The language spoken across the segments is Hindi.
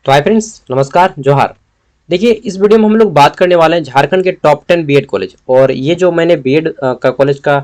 तो हाय फ्रेंड्स, नमस्कार, जोहार। देखिए, इस वीडियो में हम लोग बात करने वाले हैं झारखंड के टॉप 10 बीएड कॉलेज। और ये जो मैंने बीएड का कॉलेज का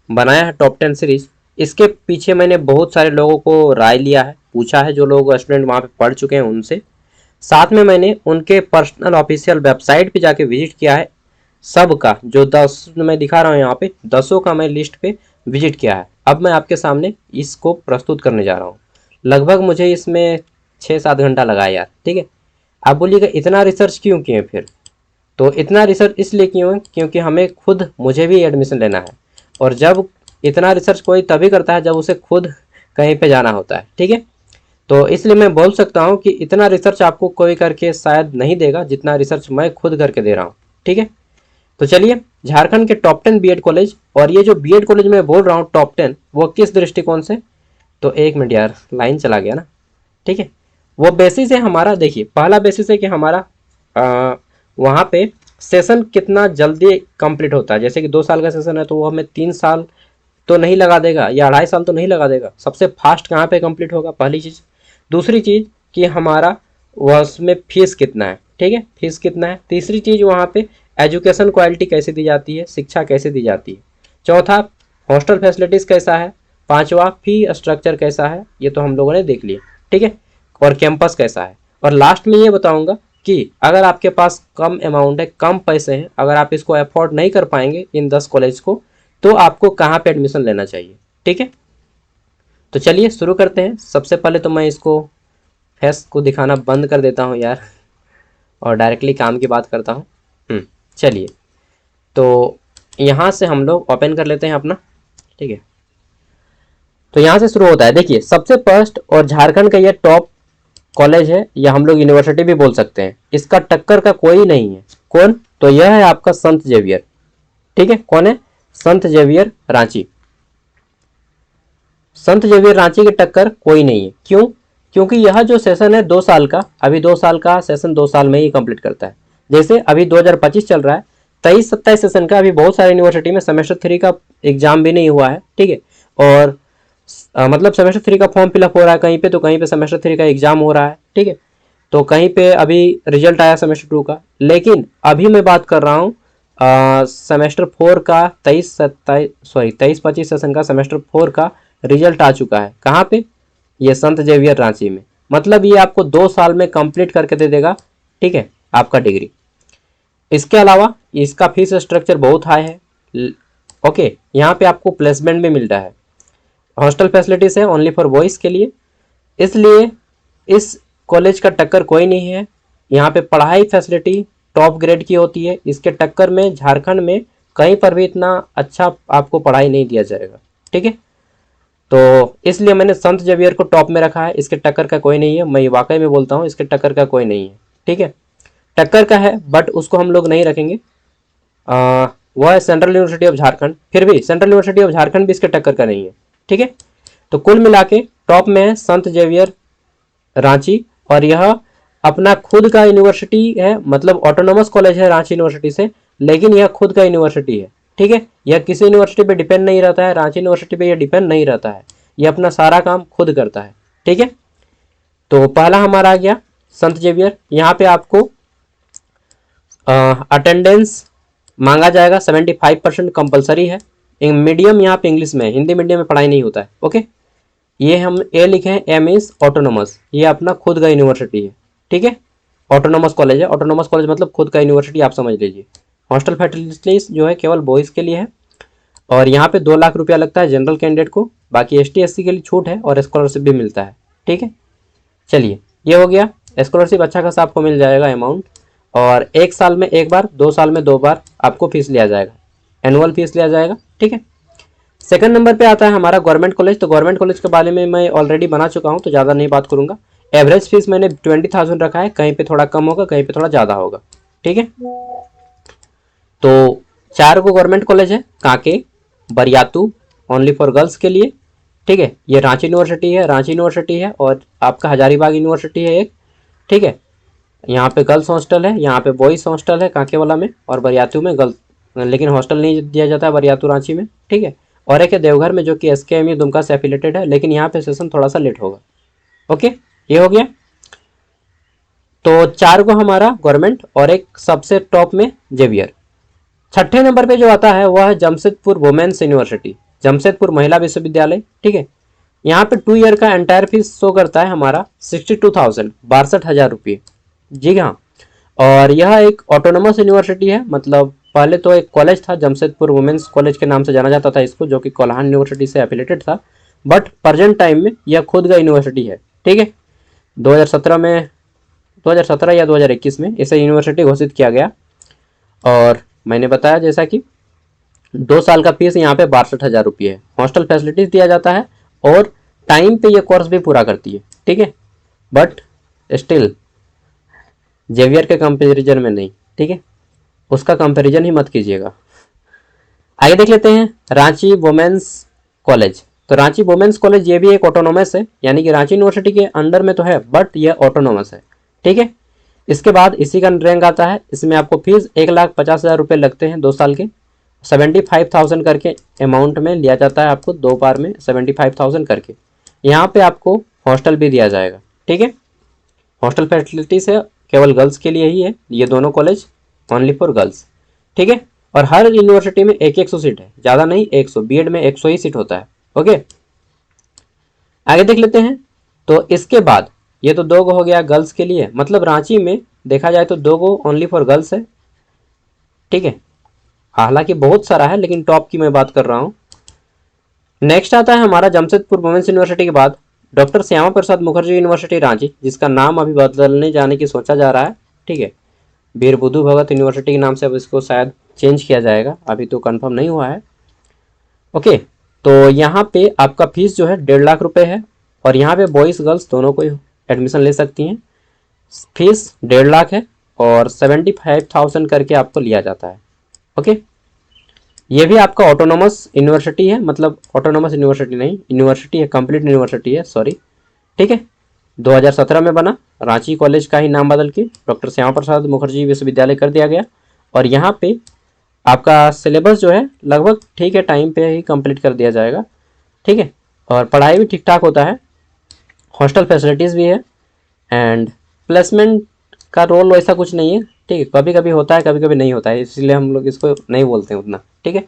बनाया है टॉप 10 सीरीज, इसके पीछे मैंने बहुत सारे लोगों को राय लिया है, पूछा है, जो लोग स्टूडेंट वहाँ पे पढ़ चुके हैं उनसे। साथ में मैंने उनके पर्सनल ऑफिशियल वेबसाइट पे जाके विजिट किया है। सबका जो 10 मैं दिखा रहा हूँ यहाँ पे, 10 का मैं लिस्ट पे विजिट किया है। अब मैं आपके सामने इसको प्रस्तुत करने जा रहा हूँ। लगभग मुझे इसमें 6-7 घंटा लगा यार। ठीक है, आप बोलिएगा इतना रिसर्च क्यों किए फिर? तो इतना रिसर्च इसलिए क्यों है क्योंकि हमें खुद, मुझे भी एडमिशन लेना है। और जब इतना रिसर्च कोई तभी करता है जब उसे खुद कहीं पे जाना होता है। ठीक है, तो इसलिए मैं बोल सकता हूँ कि इतना रिसर्च आपको कोई करके शायद नहीं देगा जितना रिसर्च मैं खुद करके दे रहा हूँ। ठीक है, तो चलिए, झारखंड के टॉप 10 बीएड कॉलेज। और ये जो बीएड कॉलेज मैं बोल रहा हूँ टॉप 10, वो किस दृष्टिकोण से? तो एक मिनट यार, लाइन चला गया ना। ठीक है, वो बेसिस है हमारा। देखिए, पहला बेसिस है कि हमारा वहाँ पे सेशन कितना जल्दी कंप्लीट होता है। जैसे कि 2 साल का सेशन है तो वो हमें 3 साल तो नहीं लगा देगा, या 2.5 साल तो नहीं लगा देगा। सबसे फास्ट कहाँ पे कंप्लीट होगा, पहली चीज़। दूसरी चीज़ कि हमारा वह उसमें फीस कितना है। ठीक है, फीस कितना है। तीसरी चीज़, वहाँ पे एजुकेशन क्वालिटी कैसे दी जाती है, शिक्षा कैसे दी जाती है। चौथा, हॉस्टल फैसिलिटीज़ कैसा है। पांचवा, फी स्ट्रक्चर कैसा है, ये तो हम लोगों ने देख लिया। ठीक है, और कैंपस कैसा है। और लास्ट में ये बताऊंगा कि अगर आपके पास कम अमाउंट है, कम पैसे हैं, अगर आप इसको अफोर्ड नहीं कर पाएंगे इन 10 कॉलेज को, तो आपको कहाँ पे एडमिशन लेना चाहिए। ठीक है, तो चलिए शुरू करते हैं। सबसे पहले तो मैं इसको फेस को दिखाना बंद कर देता हूँ यार, और डायरेक्टली काम की बात करता हूँ। चलिए, तो यहाँ से हम लोग ओपन कर लेते हैं अपना। ठीक है, तो यहाँ से शुरू होता है। देखिए, सबसे फर्स्ट और झारखंड का ये टॉप कॉलेज है, या हम लोग यूनिवर्सिटी भी बोल सकते हैं, इसका टक्कर का कोई नहीं है। कौन? तो यह है आपका संत जेवियर। ठीक है, कौन है? संत जेवियर रांची। संत जेवियर रांची की टक्कर कोई नहीं है। क्यों? क्योंकि यह जो सेशन है 2 साल का, अभी 2 साल का सेशन 2 साल में ही कंप्लीट करता है। जैसे अभी 2025 चल रहा है, 23-27 सेशन का अभी बहुत सारे यूनिवर्सिटी में सेमेस्टर 3 का एग्जाम भी नहीं हुआ है। ठीक है, और मतलब सेमेस्टर 3 का फॉर्म फिलअप हो रहा है कहीं पे, तो कहीं पे सेमेस्टर 3 का एग्जाम हो रहा है। ठीक है, तो कहीं पे अभी रिजल्ट आया सेमेस्टर 2 का। लेकिन अभी मैं बात कर रहा हूँ सेमेस्टर 4 का, 23-25 सेशन का सेमेस्टर 4 का रिजल्ट आ चुका है। कहाँ पे? ये संत जेवियर रांची में। मतलब ये आपको 2 साल में कंप्लीट करके दे देगा। ठीक है, आपका डिग्री। इसके अलावा इसका फीस स्ट्रक्चर बहुत हाई है। ओके, यहाँ पे आपको प्लेसमेंट भी मिलता है। हॉस्टल फैसिलिटीज है ओनली फॉर बॉयज़ के लिए। इसलिए इस कॉलेज का टक्कर कोई नहीं है। यहाँ पे पढ़ाई फैसिलिटी टॉप ग्रेड की होती है। इसके टक्कर में झारखंड में कहीं पर भी इतना अच्छा आपको पढ़ाई नहीं दिया जाएगा। ठीक है, तो इसलिए मैंने संत जेवियर को टॉप में रखा है। इसके टक्कर का कोई नहीं है, मैं वाकई में बोलता हूँ, इसके टक्कर का कोई नहीं है। ठीक है, टक्कर का है बट उसको हम लोग नहीं रखेंगे। वह है सेंट्रल यूनिवर्सिटी ऑफ झारखंड। फिर भी सेंट्रल यूनिवर्सिटी ऑफ झारखंड भी इसके टक्कर का नहीं है। ठीक है, तो कुल मिला के टॉप में है संत जेवियर रांची। और यह अपना खुद का यूनिवर्सिटी है, मतलब ऑटोनोमस कॉलेज है रांची यूनिवर्सिटी से, लेकिन यह खुद का यूनिवर्सिटी है। ठीक है, यह किसी यूनिवर्सिटी पे डिपेंड नहीं रहता है, रांची यूनिवर्सिटी पे यह डिपेंड नहीं रहता है। यह अपना सारा काम खुद करता है। ठीक है, तो पहला हमारा आ गया संत जेवियर। यहाँ पे आपको अटेंडेंस मांगा जाएगा, 75% कंपलसरी है। मीडियम यहाँ पे इंग्लिश में, हिंदी मीडियम में पढ़ाई नहीं होता है। ओके, ये हम ए लिखे हैं, एम इज ऑटोनोमस। ये अपना खुद का यूनिवर्सिटी है। ठीक है, ऑटोनोमस कॉलेज है। ऑटोनोमस कॉलेज मतलब खुद का यूनिवर्सिटी, आप समझ लीजिए। हॉस्टल फैसिलिटीज जो है केवल बॉयज़ के लिए है। और यहाँ पे 2 लाख रुपया लगता है जनरल कैंडिडेट को। बाकी ST SC के लिए छूट है और स्कॉलरशिप भी मिलता है। ठीक है, चलिए, ये हो गया। स्कॉलरशिप अच्छा खासा आपको मिल जाएगा अमाउंट। और 1 साल में 1 बार, 2 साल में 2 बार आपको फीस लिया जाएगा, एनुअल फीस लिया जाएगा। ठीक है, सेकंड नंबर पे आता है हमारा गवर्नमेंट कॉलेज। तो गवर्नमेंट कॉलेज के बारे में मैं ऑलरेडी बना चुका हूँ, तो ज़्यादा नहीं बात करूँगा। एवरेज फीस मैंने 20,000 रखा है, कहीं पे थोड़ा कम होगा, कहीं पे थोड़ा ज़्यादा होगा। ठीक है, तो 4 को गवर्नमेंट कॉलेज है। Kanke, Bariatu only for girls के लिए। ठीक है, ये रांची यूनिवर्सिटी है, रांची यूनिवर्सिटी है। और आपका हजारीबाग यूनिवर्सिटी है एक। ठीक है, यहाँ पे गर्ल्स हॉस्टल है, यहाँ पे बॉयज़ हॉस्टल है कांके वाला में, और बरियातू में गर्ल्स, लेकिन हॉस्टल नहीं दिया जाता है बरियातू रांची में। ठीक है, और एक है देवघर में जो कि SKMU दुमका से एफिलेटेड है, लेकिन यहाँ पे सेशन थोड़ा सा लेट होगा। ओके, ये हो गया। तो 4 को हमारा गवर्नमेंट और एक सबसे टॉप में जेवियर। छठे नंबर पे जो आता है वह है जमशेदपुर वुमेन्स यूनिवर्सिटी, जमशेदपुर महिला विश्वविद्यालय। ठीक है, यहाँ पे 2 ईयर का एंटायर फीस शो करता है हमारा 62,000, 62,000 रुपये। जी हाँ, और यह एक ऑटोनोमस यूनिवर्सिटी है, मतलब पहले तो एक कॉलेज था जमशेदपुर वुमेन्स कॉलेज के नाम से जाना जाता था इसको, जो कि कोल्हान यूनिवर्सिटी से एफिलेटेड था, बट प्रेजेंट टाइम में यह खुद का यूनिवर्सिटी है। ठीक है, 2017 में 2017 या 2021 में इसे यूनिवर्सिटी घोषित किया गया। और मैंने बताया जैसा कि 2 साल का फीस यहाँ पे 62,000 रुपये है, हॉस्टल फैसिलिटीज दिया जाता है और टाइम पे ये कोर्स भी पूरा करती है। ठीक है, बट स्टिल जेवियर के कंपेरिजन में नहीं। ठीक है, उसका कंपैरिजन ही मत कीजिएगा। आगे देख लेते हैं रांची वुमेन्स कॉलेज। तो रांची वुमेन्स कॉलेज ये भी एक ऑटोनोमस है, यानी कि रांची यूनिवर्सिटी के अंडर में तो है बट ये ऑटोनोमस है। ठीक है, इसके बाद इसी का रैंक आता है, इसमें आपको फीस 1,50,000 रुपये लगते हैं 2 साल के, 75,000 करके अमाउंट में लिया जाता है आपको 2 बार में 75,000 करके। यहाँ पे आपको हॉस्टल भी दिया जाएगा। ठीक है, हॉस्टल फैसिलिटीज है केवल गर्ल्स के लिए ही है, ये दोनों कॉलेज ओनली फॉर गर्ल्स। ठीक है, और हर यूनिवर्सिटी में 100 सीट है, ज़्यादा नहीं 100, बीएड में 100 ही सीट होता है। ओके, आगे देख लेते हैं। तो इसके बाद ये तो 2 हो गया गर्ल्स के लिए, मतलब रांची में देखा जाए तो 2 ओनली फॉर गर्ल्स है। ठीक है, हालांकि बहुत सारा है लेकिन टॉप की मैं बात कर रहा हूँ। नेक्स्ट आता है हमारा जमशेदपुर वुमेन्स यूनिवर्सिटी के बाद डॉक्टर श्यामा प्रसाद मुखर्जी यूनिवर्सिटी रांची, जिसका नाम अभी बदलने जाने की सोचा जा रहा है। ठीक है, वीर बुद्धू भगत यूनिवर्सिटी के नाम से अब इसको शायद चेंज किया जाएगा, अभी तो कंफर्म नहीं हुआ है। ओके, तो यहाँ पे आपका फीस जो है 1.5 लाख रुपए है और यहाँ पे बॉयज़ गर्ल्स दोनों को एडमिशन ले सकती हैं। फीस 1.5 लाख है और 75,000 करके आपको लिया जाता है। ओके, ये भी आपका ऑटोनोमस यूनिवर्सिटी है, मतलब ऑटोनोमस यूनिवर्सिटी नहीं, यूनिवर्सिटी है, कंप्लीट यूनिवर्सिटी है, सॉरी। ठीक है, 2017 में बना, रांची कॉलेज का ही नाम बदल के डॉक्टर श्यामा प्रसाद मुखर्जी विश्वविद्यालय कर दिया गया। और यहाँ पे आपका सिलेबस जो है लगभग ठीक है टाइम पे ही कंप्लीट कर दिया जाएगा। ठीक है, और पढ़ाई भी ठीक ठाक होता है, हॉस्टल फैसिलिटीज़ भी है एंड प्लेसमेंट का रोल वैसा कुछ नहीं है। ठीक है, कभी कभी होता है कभी कभी नहीं होता है, इसलिए हम लोग इसको नहीं बोलते हैं उतना। ठीक है,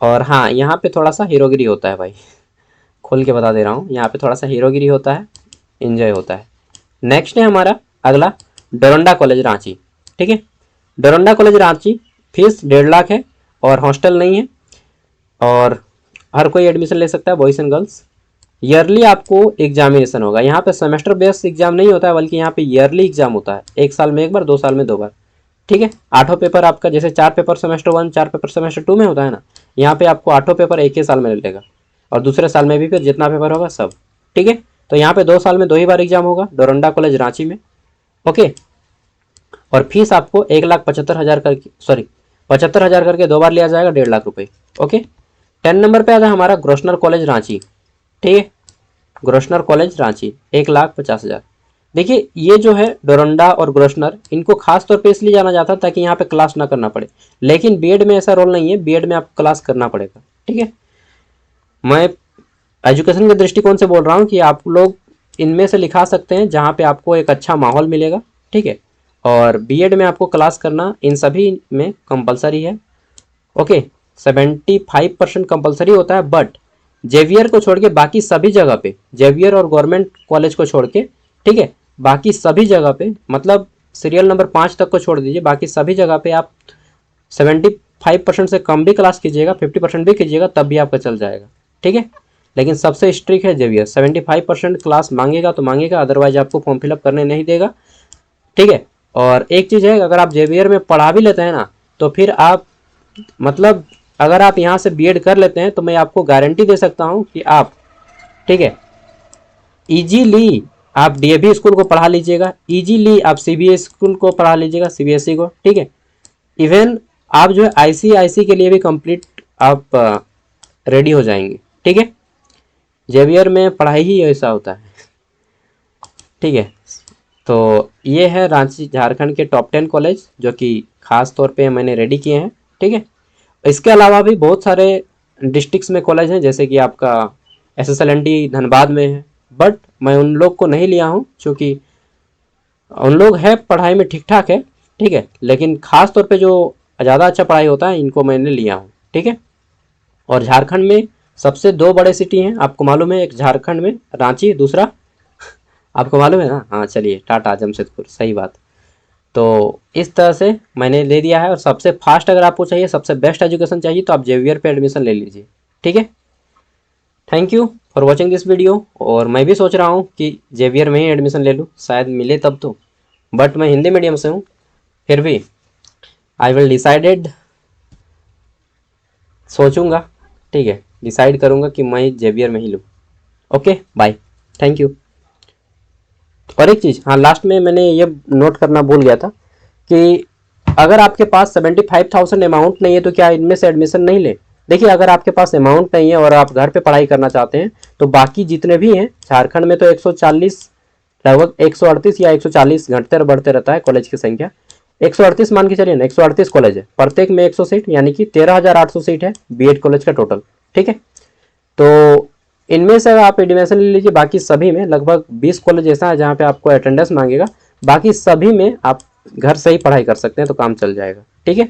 और हाँ यहाँ पे थोड़ा सा हीरोगिरी होता है भाई, खोल के बता दे रहा हूँ, यहाँ पे थोड़ा सा हीरोगिरी होता है, एंजॉय होता है। नेक्स्ट है हमारा अगला डोरंडा कॉलेज रांची। ठीक है, डोरंडा कॉलेज रांची फीस 1.5 लाख है और हॉस्टल नहीं है और हर कोई एडमिशन ले सकता है, बॉयज़ एंड गर्ल्स। ईयरली आपको एग्जामिनेशन होगा, यहाँ पे सेमेस्टर बेस्ड एग्जाम नहीं होता है बल्कि यहाँ पे ईयरली एग्जाम होता है, 1 साल में 1 बार, 2 साल में 2 बार। ठीक है, 8 पेपर आपका, जैसे 4 पेपर सेमेस्टर 1, 4 पेपर सेमेस्टर 2 में होता है ना, यहाँ पे आपको 8 पेपर एक ही साल में लेगा और दूसरे साल में भी फिर जितना पेपर होगा सब। ठीक है, तो यहाँ पे 2 साल में 2 ही बार एग्जाम होगा डोरंडा कॉलेज रांची में। ओके, और फीस आपको 1,75,000 करके, सॉरी 75,000 करके 2 बार लिया जाएगा, 1.5 लाख रुपए। ओके, 10 नंबर पे आता है हमारा ग्रोशनर कॉलेज रांची। ठीक है, ग्रोशनर कॉलेज रांची 1,50,000। देखिए ये जो है डोरंडा और ग्रोशनर, इनको खास तौर पे इसलिए जाना जाता है ताकि यहाँ पे क्लास ना करना पड़े, लेकिन बीएड में ऐसा रोल नहीं है, बीएड में आपको क्लास करना पड़ेगा। ठीक है, मैं एजुकेशन के दृष्टिकोण से बोल रहा हूँ कि आप लोग इनमें से लिखा सकते हैं जहाँ पे आपको एक अच्छा माहौल मिलेगा। ठीक है, और बीएड में आपको क्लास करना इन सभी में कंपलसरी है। ओके, 75% कंपलसरी होता है, बट जेवियर को छोड़ के बाकी सभी जगह पे, जेवियर और गवर्नमेंट कॉलेज को छोड़ के, ठीक है, बाकी सभी जगह पे, मतलब सीरियल नंबर 5 तक को छोड़ दीजिए, बाकी सभी जगह पे आप 75% से कम भी क्लास कीजिएगा, 50% भी कीजिएगा, तब भी आपका चल जाएगा। ठीक है, लेकिन सबसे स्ट्रिक्ट है जेवियर, 75% क्लास मांगेगा तो मांगेगा, अदरवाइज आपको फॉर्म फिलअप करने नहीं देगा। ठीक है, और एक चीज़ है, अगर आप जेवियर में पढ़ा भी लेते हैं ना, तो फिर आप, मतलब अगर आप यहाँ से बीएड कर लेते हैं तो मैं आपको गारंटी दे सकता हूँ कि आप, ठीक है, इजीली आप डीएवी स्कूल को पढ़ा लीजिएगा, इजीली आप सीबीएसई स्कूल को पढ़ा लीजिएगा, सीबीएसई को। ठीक है, इवन आप जो है आईसीआईसी के लिए भी कंप्लीट आप रेडी हो जाएंगे। ठीक है, जेवियर में पढ़ाई ही ऐसा होता है। ठीक है, तो ये है रांची झारखंड के टॉप 10 कॉलेज जो कि खास तौर पे मैंने रेडी किए हैं। ठीक है, इसके अलावा भी बहुत सारे डिस्ट्रिक्ट्स में कॉलेज हैं, जैसे कि आपका एसएसएलएनटी धनबाद में है, बट मैं उन लोग को नहीं लिया हूँ क्योंकि उन लोग है पढ़ाई में ठीक ठाक है, ठीक है, लेकिन खास तौर पे जो ज़्यादा अच्छा पढ़ाई होता है इनको मैंने लिया हूँ, ठीक है। और झारखंड में सबसे दो बड़े सिटी हैं, आपको मालूम है, एक झारखंड में रांची, दूसरा आपको मालूम है ना, हाँ चलिए टाटा जमशेदपुर, सही बात। तो इस तरह से मैंने ले दिया है, और सबसे फास्ट अगर आपको चाहिए, सबसे बेस्ट एजुकेशन चाहिए तो आप जेवियर पे एडमिशन ले लीजिए, ठीक है। Thank you for watching this video. और मैं भी सोच रहा हूँ कि जेवियर में ही एडमिशन ले लूँ, शायद मिले तब तो, बट मैं हिंदी मीडियम से हूँ, फिर भी आई विल डिसाइडेड, सोचूंगा, ठीक है, डिसाइड करूंगा कि मैं जेवियर में ही लूँ। Okay bye, thank you. और एक चीज़, हाँ लास्ट में मैंने ये नोट करना भूल गया था कि अगर आपके पास 75,000 अमाउंट नहीं है तो क्या इनमें से एडमिशन नहीं ले। देखिए अगर आपके पास अमाउंट नहीं है और आप घर पे पढ़ाई करना चाहते हैं तो बाकी जितने भी हैं, झारखंड में तो 140, लगभग 138 या 140 घटते बढ़ते रहता है कॉलेज की संख्या, 138 मान के चलिए ना, 138 कॉलेज है, प्रत्येक में 100 सीट, यानी कि 13,800 सीट है बीएड कॉलेज का टोटल, ठीक है। तो इनमें से आप एडमिशन ले लीजिए, बाकी सभी में लगभग 20 कॉलेज ऐसा है जहाँ पे आपको अटेंडेंस मांगेगा, बाकी सभी में आप घर से ही पढ़ाई कर सकते हैं तो काम चल जाएगा, ठीक है।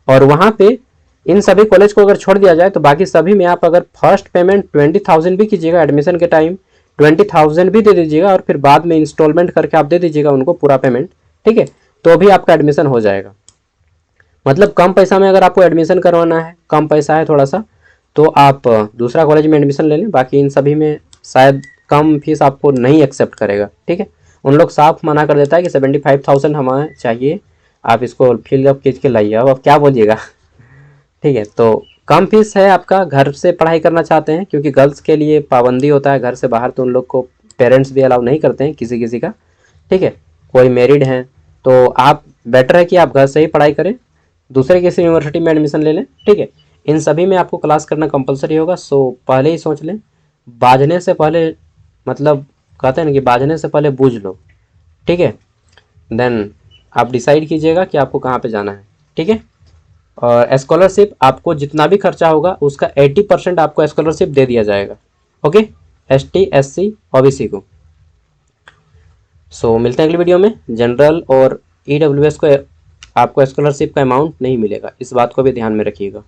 और वहाँ पे इन सभी कॉलेज को अगर छोड़ दिया जाए तो बाकी सभी में आप अगर फर्स्ट पेमेंट 20,000 भी कीजिएगा एडमिशन के टाइम, 20,000 भी दे दीजिएगा और फिर बाद में इंस्टॉलमेंट करके आप दे दीजिएगा उनको पूरा पेमेंट, ठीक है, तो भी आपका एडमिशन हो जाएगा। मतलब कम पैसा में अगर आपको एडमिशन करवाना है, कम पैसा है थोड़ा सा, तो आप दूसरा कॉलेज में एडमिशन ले लें, बाकी इन सभी में शायद कम फीस आपको नहीं एक्सेप्ट करेगा, ठीक है। उन लोग साफ मना कर देता है कि 75,000 हमें चाहिए, आप इसको फिलअप खींच के लाइए, अब आप क्या बोलिएगा ठीक है। तो कम फीस है आपका, घर से पढ़ाई करना चाहते हैं, क्योंकि गर्ल्स के लिए पाबंदी होता है घर से बाहर, तो उन लोग को पेरेंट्स भी अलाउ नहीं करते हैं किसी किसी का, ठीक है, कोई मैरिड हैं, तो आप बेटर है कि आप घर से ही पढ़ाई करें, दूसरे किसी यूनिवर्सिटी में एडमिशन ले लें, ठीक है। इन सभी में आपको क्लास करना कंपलसरी होगा, सो पहले ही सोच लें, बाजने से पहले, मतलब कहते हैं ना कि बाजने से पहले बूझ लो, ठीक है। देन आप डिसाइड कीजिएगा कि आपको कहाँ पे जाना है, ठीक है। और स्कॉलरशिप आपको जितना भी खर्चा होगा उसका 80% आपको स्कॉलरशिप दे दिया जाएगा, ओके, ST SC OBC को। सो मिलते हैं अगली वीडियो में। जनरल और EWS को आपको स्कॉलरशिप का अमाउंट नहीं मिलेगा, इस बात को भी ध्यान में रखिएगा।